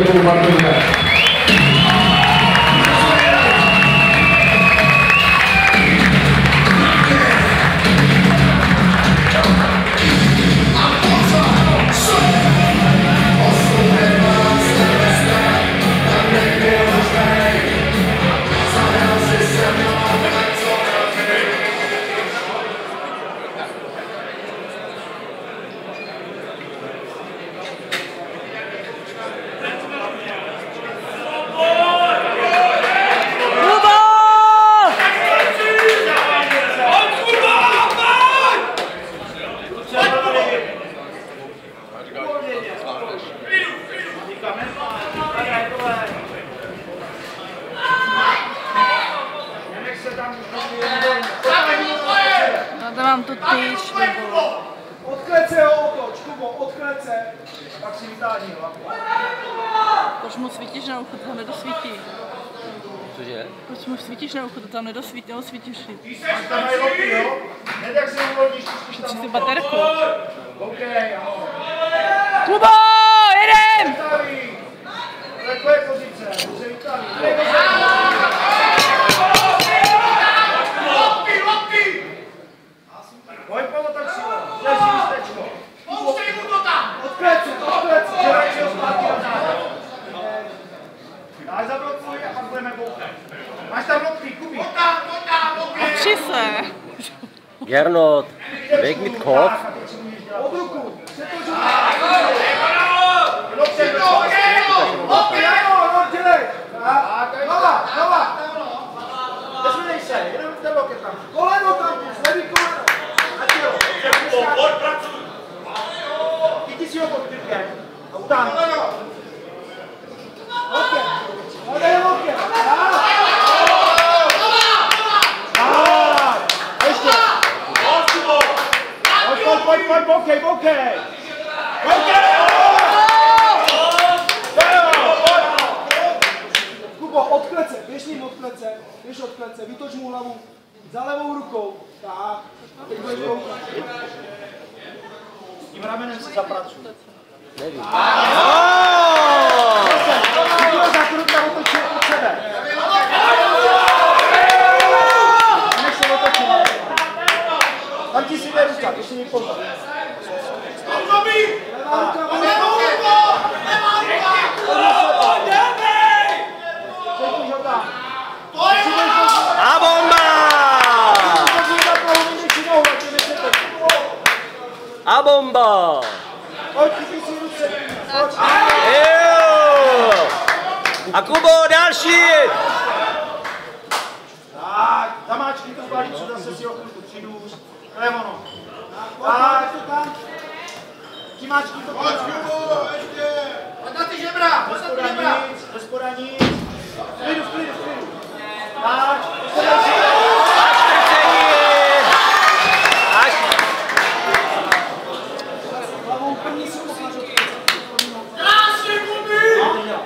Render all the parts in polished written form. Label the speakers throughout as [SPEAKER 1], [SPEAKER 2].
[SPEAKER 1] No to mám tu tyč, nebo...
[SPEAKER 2] Odklec se ho otoč, Kubo, odklec se. Tak si vytáhni hlavu.
[SPEAKER 1] Proč mu svítíš na ucho, to tam nedosvítí.
[SPEAKER 3] Cože?
[SPEAKER 1] Proč mu svítíš na ucho, to tam nedosvítí, on svítíš si.
[SPEAKER 2] Máš tam mají lopy, jo? Hned jak si uvolníš, když tam
[SPEAKER 1] Při baterku.
[SPEAKER 2] OK, ahoj.
[SPEAKER 1] Kubo, jedem!
[SPEAKER 2] Takové pozice, může vytáhni. Pojď polo tak síle, drží místečko.
[SPEAKER 4] Pouštej mu to tam!
[SPEAKER 2] Odklec se, žeraj si ho zpátky na záda. Dáš zablokuj a pak budeme bouchat. Máš tam lopty, Kubi.
[SPEAKER 4] Pojď tam, OK!
[SPEAKER 1] Opři se.
[SPEAKER 3] Gernot, weg mit Kopf.
[SPEAKER 2] Od ruku, přetoč Nova. Nezvedej se, jenom ten loket tam. Koleno tam, levý koleno. A tělo. Chytí si ho pod krkem a utáhni. Loket. Hledej loket. A ještě. Pojď, bokej. Kubo, odklece, běž ním odklece, vytoč mu hlavu za levou rukou. Tak, teď budeš koukat. Tím ramenem si zapracuj.
[SPEAKER 3] Nevím.
[SPEAKER 2] Kubo, zakrutna otočí od sebe. Nech se otočit. Tam ti si jde ruka, to si mi pozor. Levá ruka.
[SPEAKER 3] A bomba! A bomba! A Kubo, další!
[SPEAKER 2] Tak, zamáčkni tu palicu, zase si ho chvilku přidůst. To je ono. Tak, přimáčkni to palicu.
[SPEAKER 4] Pojď na ty žebra!
[SPEAKER 2] Bez spoda nic. V klidu. Tak, hlavou první si pochláš od
[SPEAKER 4] Krásně, Kubi!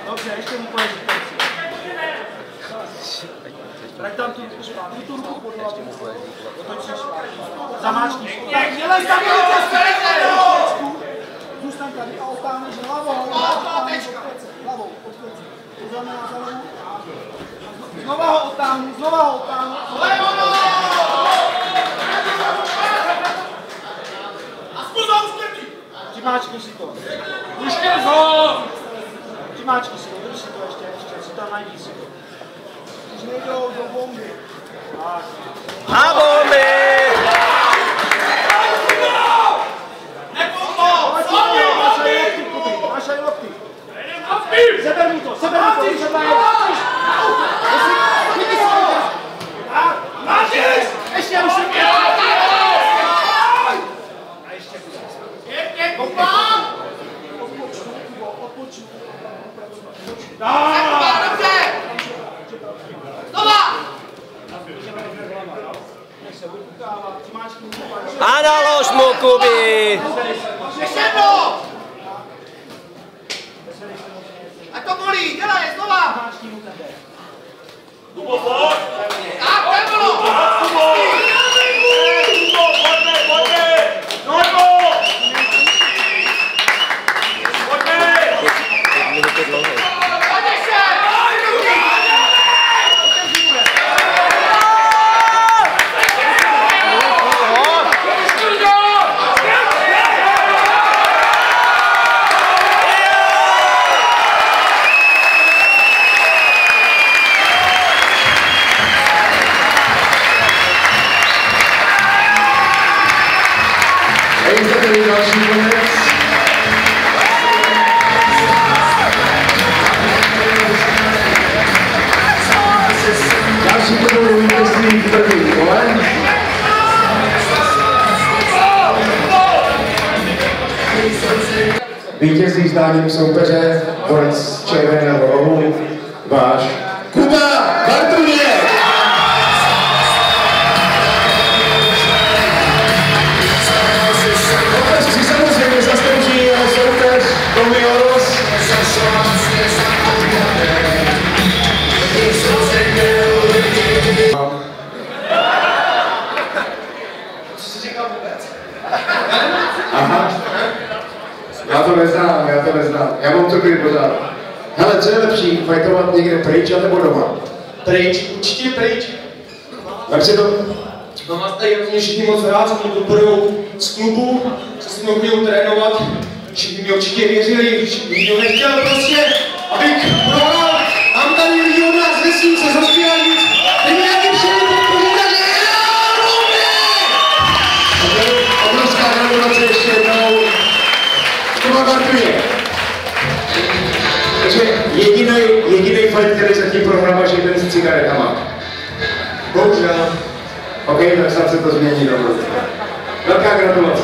[SPEAKER 2] Dobře, ještě mu pojeď. Vrať tam tu ruku pod hlavu. Otočíš. Zamáčkni. Tak, dělej stabilizaci. Zůstaň tady a otáhneš hlavou. Hlavou, odkleci. To znamená za hlavu. Znova ho otáhnu. Přimáčkni si to. Přimáčkni si to, drž si to ještě si tam najdi si to. Když nejdou do bomby. Tak.
[SPEAKER 3] A bomby!
[SPEAKER 2] Máš aj lokty. Seber mu to, ještě už se mě. A ještě odpočnu.
[SPEAKER 3] A nalož mu, Kubi!
[SPEAKER 4] Ještě jednou! A to bolí, dělej, znova! Tak, to je ono!
[SPEAKER 3] Minuty dlouho.
[SPEAKER 5] Vítězí znáním soupeře, borec červeného rohu, váš Kuba Bartuněk. Si samozřejmě zaslouží jeho soupeř Tommy Oros.
[SPEAKER 4] Co jsi říkal vůbec?
[SPEAKER 5] Aha. Já to neznám. Já mám to klid pořád. Hele, co je lepší, fajtovat někde pryč a nebo doma?
[SPEAKER 2] Pryč, určitě pryč.
[SPEAKER 5] Tak si to...
[SPEAKER 2] No vás tady mě všichni moc rád, co mě podporujou z klubu, co si mnou budou trénovat. Všichni mi určitě věřili, nikdo nechtěl prostě, abych prohrál. Mám tady lidi od nás vesí, se zaspívají víc. Teď nějaký přijeli podpořit, takže
[SPEAKER 5] Obrovská gratulace ještě jednou. Kuba Bartuněk. Takže jediný fight, který zatím prohráváš, je ten s cigaretama.
[SPEAKER 2] bohužel.
[SPEAKER 5] OK, tak snad se to změní do budoucna. Velká gratulace.